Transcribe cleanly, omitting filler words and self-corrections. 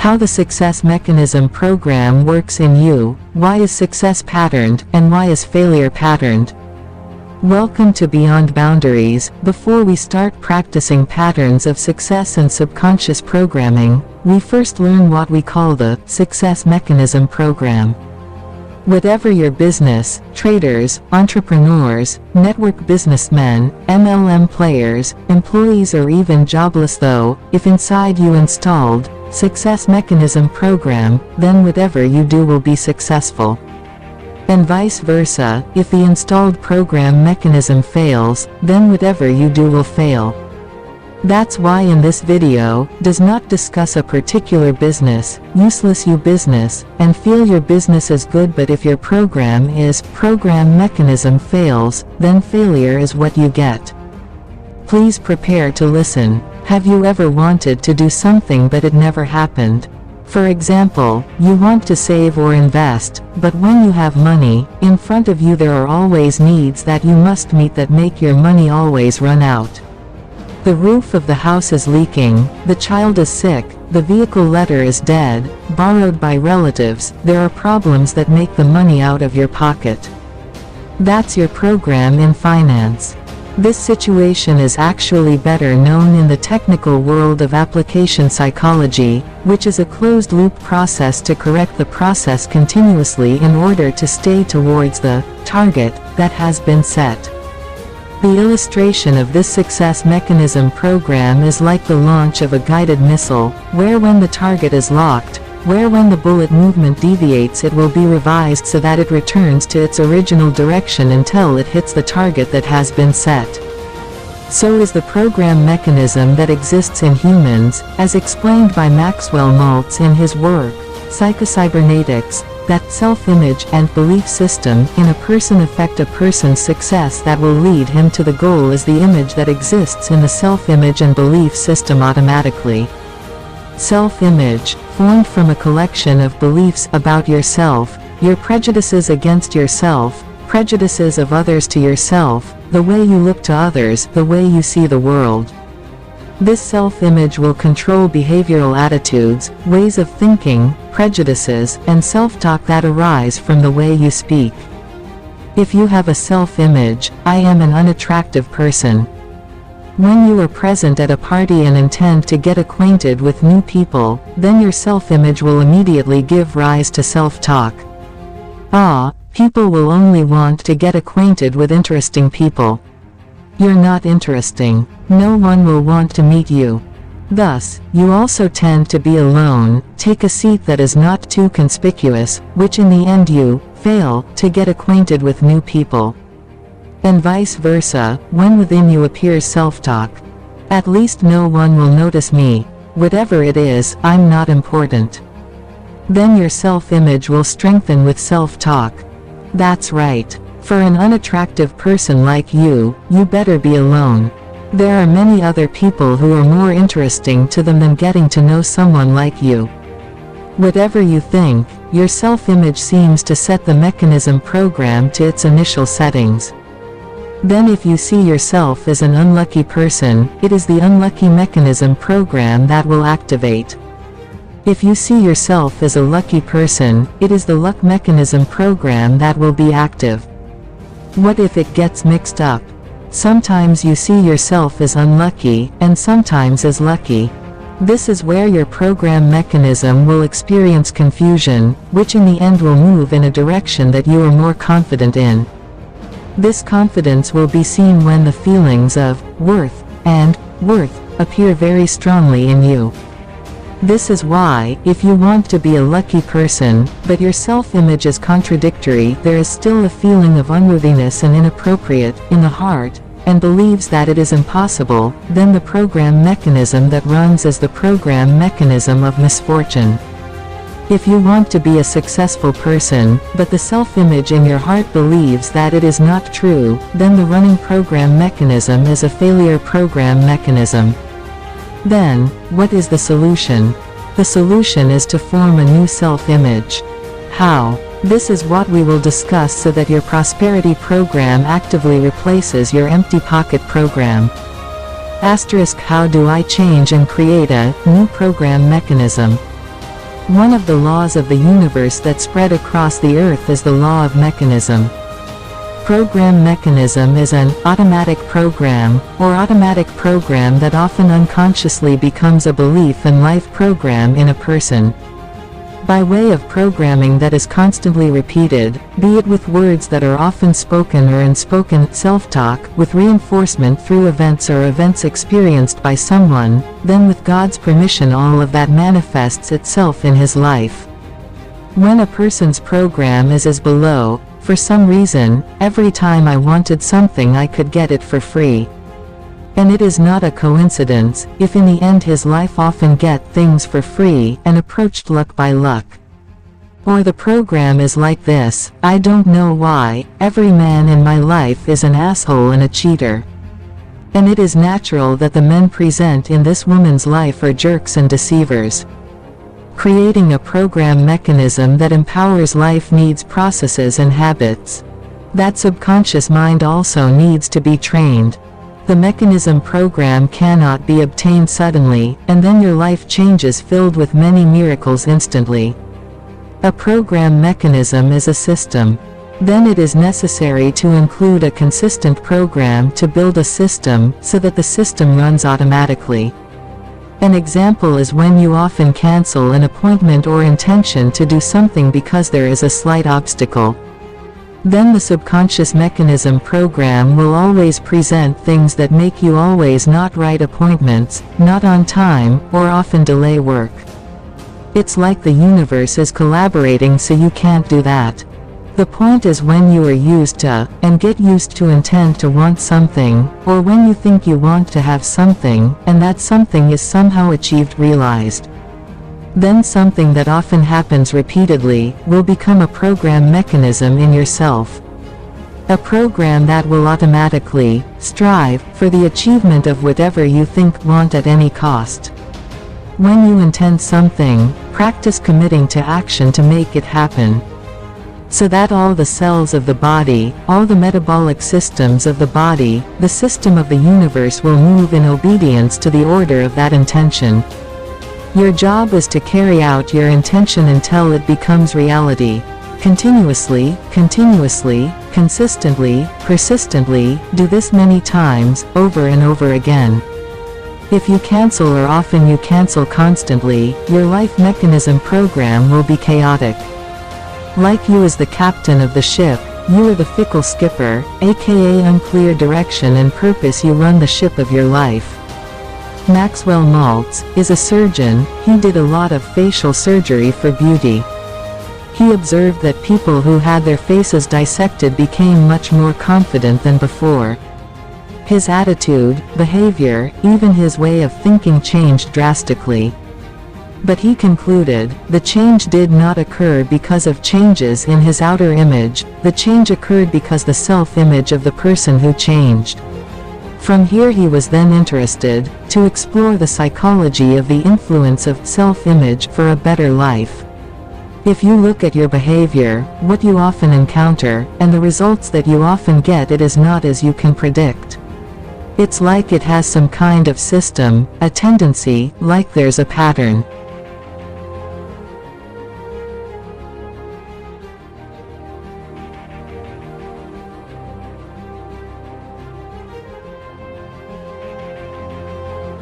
How the success mechanism program works in you, why is success patterned, and why is failure patterned? Welcome to Beyond Boundaries. Before we start practicing patterns of success and subconscious programming, we first learn what we call the success mechanism program. Whatever your business, traders, entrepreneurs, network businessmen, MLM players, employees or even jobless though, if inside you installed success mechanism program, then whatever you do will be successful. And vice versa, if the installed program mechanism fails, then whatever you do will fail. That's why in this video, does not discuss a particular business, useless you business, and feel your business is good, but if your program mechanism fails, then failure is what you get. Please prepare to listen. Have you ever wanted to do something but it never happened? For example, you want to save or invest, but when you have money in front of you there are always needs that you must meet that make your money always run out. The roof of the house is leaking, the child is sick, the vehicle letter is dead, borrowed by relatives, there are problems that make the money out of your pocket. That's your program in finance. This situation is actually better known in the technical world of application psychology, which is a closed-loop process to correct the process continuously in order to stay towards the target that has been set. The illustration of this success mechanism program is like the launch of a guided missile, where when the target is locked, when the bullet movement deviates it will be revised so that it returns to its original direction until it hits the target that has been set. So is the program mechanism that exists in humans, as explained by Maxwell Maltz in his work, Psychocybernetics, that self-image and belief system in a person affect a person's success that will lead him to the goal as the image that exists in the self-image and belief system automatically. Self-image, formed from a collection of beliefs about yourself, your prejudices against yourself, prejudices of others to yourself, the way you look to others, the way you see the world. This self-image will control behavioral attitudes, ways of thinking, prejudices, and self-talk that arise from the way you speak. If you have a self-image, I am an unattractive person. When you are present at a party and intend to get acquainted with new people, then your self-image will immediately give rise to self-talk. People will only want to get acquainted with interesting people. You're not interesting. No one will want to meet you. Thus, you also tend to be alone, take a seat that is not too conspicuous, which in the end you fail to get acquainted with new people. And vice versa, when within you appears self-talk. At least no one will notice me. Whatever it is, I'm not important. Then your self-image will strengthen with self-talk. That's right. For an unattractive person like you better be alone. There are many other people who are more interesting to them than getting to know someone like you. Whatever you think, your self-image seems to set the mechanism program to its initial settings. Then if you see yourself as an unlucky person, it is the unlucky mechanism program that will activate. If you see yourself as a lucky person, it is the luck mechanism program that will be active. What if it gets mixed up? Sometimes you see yourself as unlucky, and sometimes as lucky. This is where your program mechanism will experience confusion, which in the end will move in a direction that you are more confident in. This confidence will be seen when the feelings of worth and worth appear very strongly in you. This is why, if you want to be a lucky person, but your self-image is contradictory, there is still a feeling of unworthiness and inappropriate in the heart, and believes that it is impossible, then the program mechanism that runs as the program mechanism of misfortune. If you want to be a successful person, but the self-image in your heart believes that it is not true, then the running program mechanism is a failure program mechanism. Then, what is the solution? The solution is to form a new self-image. How? This is what we will discuss so that your prosperity program actively replaces your empty pocket program. Asterisk: how do I change and create a new program mechanism? One of the laws of the universe that spread across the earth is the law of mechanism. Program mechanism is an automatic program, or automatic program that often unconsciously becomes a belief and life program in a person. By way of programming that is constantly repeated, be it with words that are often spoken or unspoken, self-talk, with reinforcement through events or events experienced by someone, then with God's permission all of that manifests itself in his life. When a person's program is as below, for some reason, every time I wanted something I could get it for free. And it is not a coincidence, if in the end his life often get things for free, and approached luck by luck. Or the program is like this: I don't know why, every man in my life is an asshole and a cheater. And it is natural that the men present in this woman's life are jerks and deceivers. Creating a program mechanism that empowers life needs processes and habits. That subconscious mind also needs to be trained. The mechanism program cannot be obtained suddenly, and then your life changes filled with many miracles instantly. A program mechanism is a system. Then it is necessary to include a consistent program to build a system, so that the system runs automatically. An example is when you often cancel an appointment or intention to do something because there is a slight obstacle. Then the subconscious mechanism program will always present things that make you always not write appointments, not on time, or often delay work. It's like the universe is collaborating so you can't do that. The point is when you are used to, and get used to intend to want something, or when you think you want to have something, and that something is somehow achieved realized. Then something that often happens repeatedly, will become a program mechanism in yourself. A program that will automatically, strive, for the achievement of whatever you think want at any cost. When you intend something, practice committing to action to make it happen. So that all the cells of the body, all the metabolic systems of the body, the system of the universe will move in obedience to the order of that intention. Your job is to carry out your intention until it becomes reality. Continuously, consistently, persistently, do this many times, over and over again. If you cancel or often you cancel constantly, your life mechanism program will be chaotic. Like you as the captain of the ship, you are the fickle skipper, aka unclear direction and purpose. You run the ship of your life. Maxwell Maltz is a surgeon. He did a lot of facial surgery for beauty. He observed that people who had their faces dissected became much more confident than before. His attitude, behavior, even his way of thinking changed drastically. But he concluded, the change did not occur because of changes in his outer image, the change occurred because the self-image of the person who changed. From here he was then interested, to explore the psychology of the influence of self-image for a better life. If you look at your behavior, what you often encounter, and the results that you often get, it is not as you can predict. It's like it has some kind of system, a tendency, like there's a pattern.